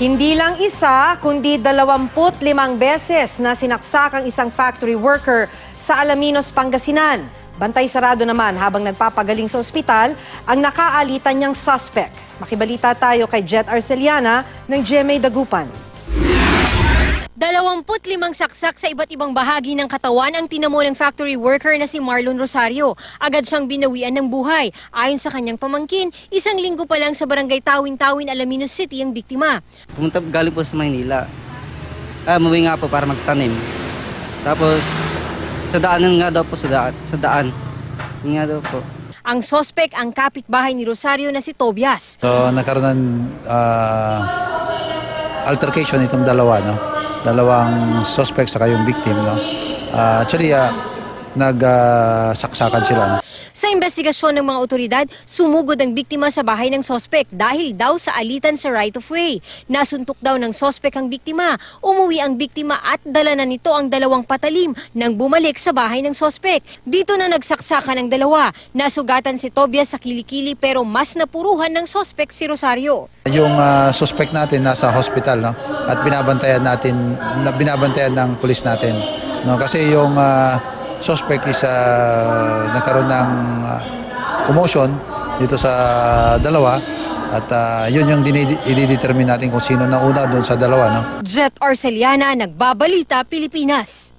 Hindi lang isa, kundi 25 beses na sinaksak ang isang factory worker sa Alaminos, Pangasinan. Bantay sarado naman habang nagpapagaling sa ospital ang nakaalitan niyang suspect. Makibalita tayo kay Jet Arceliana ng GMA Dagupan. 25 saksak sa iba't ibang bahagi ng katawan ang tinamo ng factory worker na si Marlon Rosario. Agad siyang binawian ng buhay. Ayon sa kanyang pamangkin, isang linggo pa lang sa barangay Tawin-Tawin, Alaminos City ang biktima. Pumunta galing po sa Maynila. Umuwi nga po para magtanim. Tapos sa daanan nga daw po, sa daan. Yun nga daw po. Ang sospek ang kapitbahay ni Rosario na si Tobias. So nagkaroon ng altercation itong dalawa, no? Dalawang suspect sa yung victim, no? Nagsaksakan sila, no? Sa investigasyon ng mga otoridad, sumugod ang biktima sa bahay ng sospek dahil daw sa alitan sa right-of-way. Nasuntok daw ng sospek ang biktima. Umuwi ang biktima at dala na nito ang dalawang patalim nang bumalik sa bahay ng sospek. Dito na nagsaksakan ang dalawa. Nasugatan si Tobias sa kilikili pero mas napuruhan ng sospek si Rosario. Yung suspect natin nasa hospital, no? At binabantayan ng pulis natin, no? Kasi yung suspect is nagkaroon ng commotion dito sa dalawa at yun yung i-determine natin kung sino na una doon sa dalawa, no? Jet Arceliana, Nagbabalita, Pilipinas.